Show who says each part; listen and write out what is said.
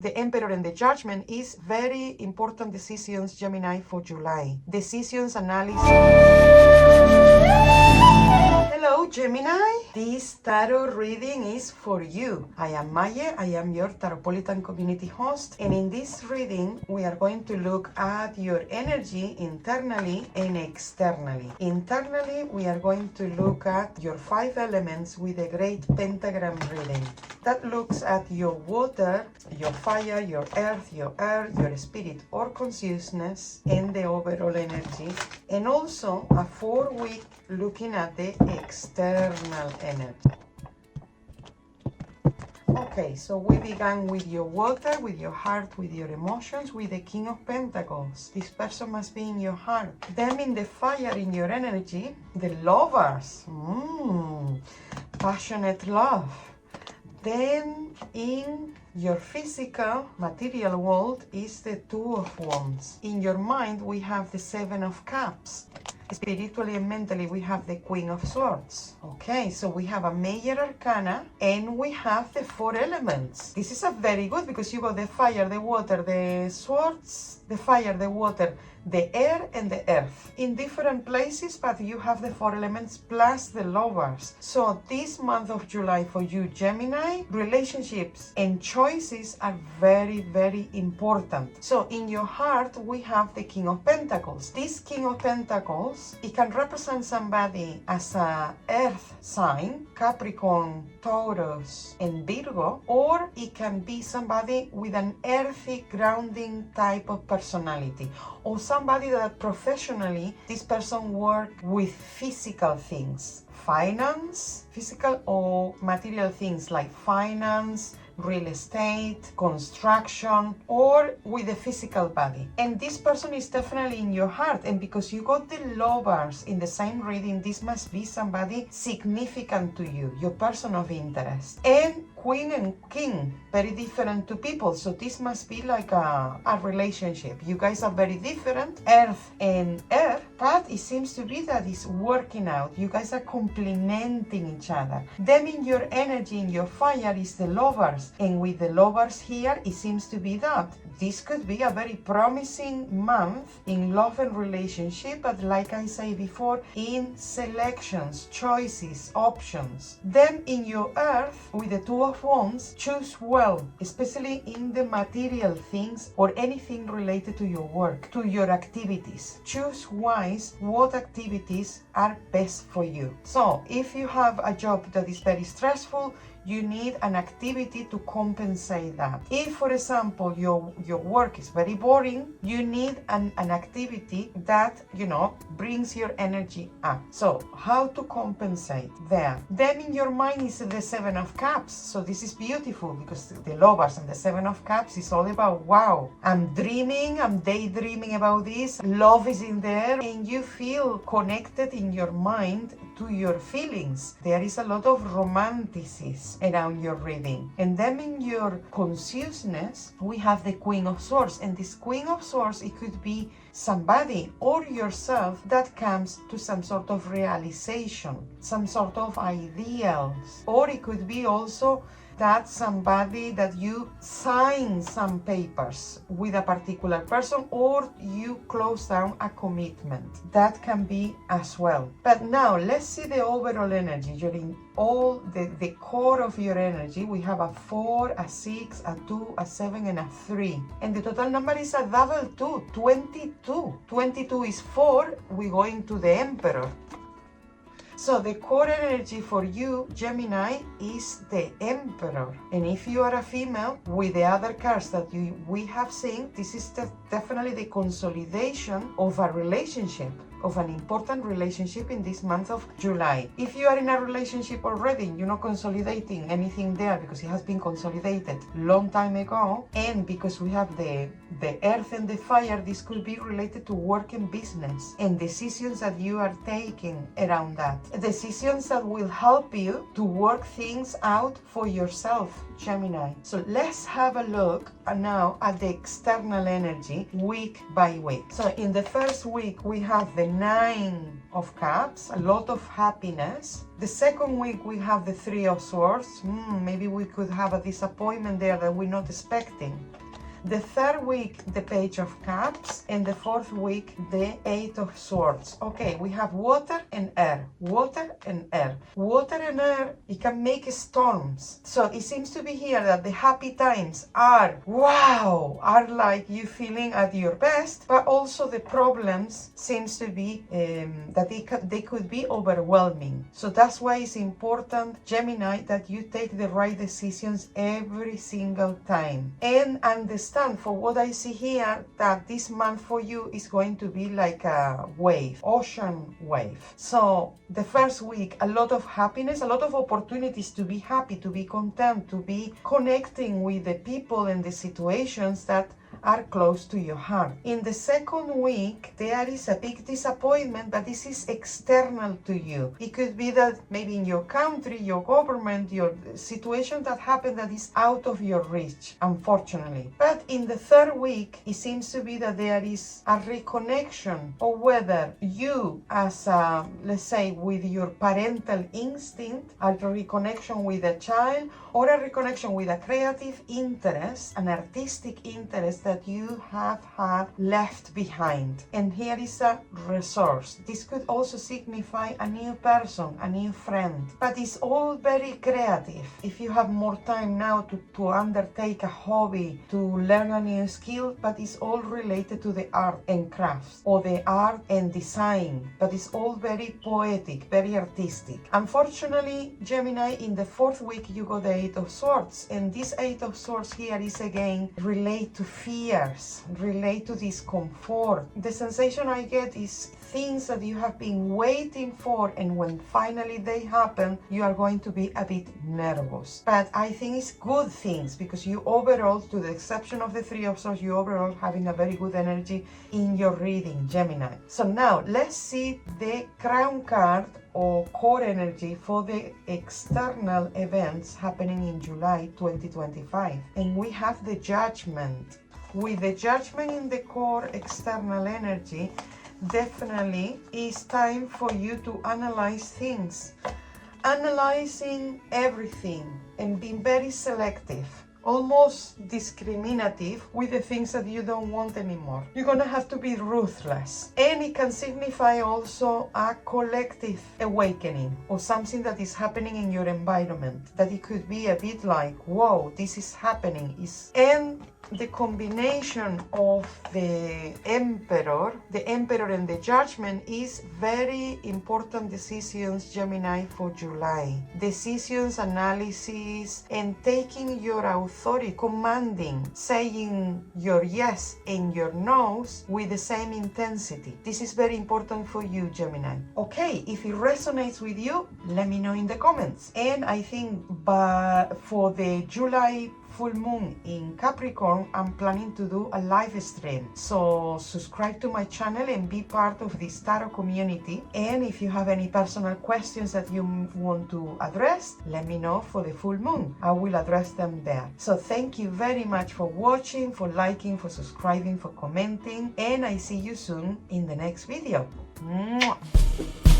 Speaker 1: The Emperor and the Judgment is very important decisions, Gemini, for July. Decisions, analysis. Hello, Gemini. This tarot reading is for you. I am Maje. I am your Tarotpolitan community host. And in this reading, we are going to look at your energy internally and externally. Internally, we are going to look at your 5 elements with a great pentagram reading. That looks at your water, your fire, your earth, your air, your spirit or consciousness, and the overall energy. And also a 4-week looking at the external energy. Okay, so we began with your water, with your heart, with your emotions, with the King of Pentacles. This person must be in your heart. Then in the fire, in your energy, the lovers. Passionate love. Then in your physical, material world is the 2 of Wands. In your mind, we have the 7 of Cups. Spiritually and mentally, we have the Queen of Swords. Okay, so we have a major arcana and we have the 4 elements. This is a very good because you got the fire, the water, the swords, the fire, the water, the air and the earth in different places, but you have the 4 elements plus the lovers. So this month of July for you, Gemini, relationships and choices are very, very important. So in your heart, we have the King of Pentacles. This King of Pentacles, it can represent somebody as a earth sign, Capricorn, Taurus and Virgo, or it can be somebody with an earthy grounding type of personality, or somebody that professionally this person work with physical things, finance, physical or material things like finance, real estate, construction, or with the physical body. And this person is definitely in your heart. And because you got the lovers in the same reading, this must be somebody significant to you, your person of interest. And Queen and King, very different to people. So this must be like a relationship. You guys are very different, earth and air, but it seems to be that it's working out. You guys are complementing each other. Then in your energy, in your fire is the lovers. And with the lovers here, it seems to be that this could be a very promising month in love and relationship, but like I say before, in selections, choices, options. Then in your earth, with the 2 of Wands, choose well, especially in the material things or anything related to your work, to your activities. Choose wise what activities are best for you. So if you have a job that is very stressful, you need an activity to compensate that. If, for example, your work is very boring, you need an activity that, brings your energy up. So, how to compensate there? Then in your mind is the 7 of Cups. So this is beautiful because the lovers and the 7 of Cups is all about, wow, I'm dreaming, I'm daydreaming about this, love is in there, and you feel connected in your mind to your feelings. There is a lot of romanticism around your reading. And then in your consciousness, we have the Queen of Swords. And this Queen of Swords, it could be somebody or yourself that comes to some sort of realization, some sort of ideals. Or it could be also that somebody that you sign some papers with a particular person, or you close down a commitment. That can be as well. But now let's see the overall energy. You're in all the core of your energy. We have a 4, a 6, a 2, a 7, and a 3. And the total number is a double 2, 22. 22 is 4. We go into the Emperor. So the core energy for you, Gemini, is the Emperor. And if you are a female, with the other cards that we have seen, this is definitely the consolidation of a relationship, of an important relationship in this month of July. If you are in a relationship already, you're not consolidating anything there because it has been consolidated long time ago, and because we have the the earth and the fire, this could be related to work and business and decisions that you are taking around that. Decisions that will help you to work things out for yourself, Gemini. So let's have a look now at the external energy week by week. So in the first week, we have the 9 of Cups, a lot of happiness. The second week, we have the 3 of Swords. Maybe we could have a disappointment there that we're not expecting. The third week, the Page of Cups, and the fourth week, the 8 of Swords. Okay, we have water and air, water and air. Water and air, it can make storms. So it seems to be here that the happy times are, wow, are like you feeling at your best, but also the problems seems to be that they could be overwhelming. So that's why it's important, Gemini, that you take the right decisions every single time. And understand, for what I see here, that this month for you is going to be like a wave, ocean wave. So the first week, a lot of happiness, a lot of opportunities to be happy, to be content, to be connecting with the people and the situations that are close to your heart. In the second week, there is a big disappointment, but this is external to you. It could be that maybe in your country, your government, your situation that happened that is out of your reach, unfortunately. But in the third week, it seems to be that there is a reconnection, or whether you as let's say with your parental instinct, a reconnection with a child, or a reconnection with a creative interest, an artistic interest that you have had left behind. And here is a resource. This could also signify a new person, a new friend, but it's all very creative. If you have more time now to undertake a hobby, to learn a new skill, but it's all related to the art and crafts, or the art and design, but it's all very poetic, very artistic. Unfortunately, Gemini, in the fourth week, you got the 8 of Swords, and this 8 of Swords here is again relate to fears, relate to discomfort. The sensation I get is things that you have been waiting for, and when finally they happen, you are going to be a bit nervous. But I think it's good things, because you overall, to the exception of the 3 of Swords, you overall having a very good energy in your reading, Gemini. So now let's see the crown card or core energy for the external events happening in July 2025. And we have the Judgment. With the Judgment in the core external energy, definitely it's time for you to analyze things. Analyzing everything and being very selective, almost discriminative with the things that you don't want anymore. You're gonna have to be ruthless. And it can signify also a collective awakening, or something that is happening in your environment, that it could be a bit like, whoa, this is happening. And the combination of the Emperor and the Judgment is very important decisions, Gemini, for July. Decisions, analysis, and taking your authority, commanding, saying your yes and your no's with the same intensity. This is very important for you, Gemini. Okay, if it resonates with you, let me know in the comments. And I think for the July full moon in Capricorn, I'm planning to do a live stream. So subscribe to my channel and be part of this tarot community. And if you have any personal questions that you want to address, let me know for the full moon. I will address them there. So thank you very much for watching, for liking, for subscribing, for commenting. And I see you soon in the next video. Mwah.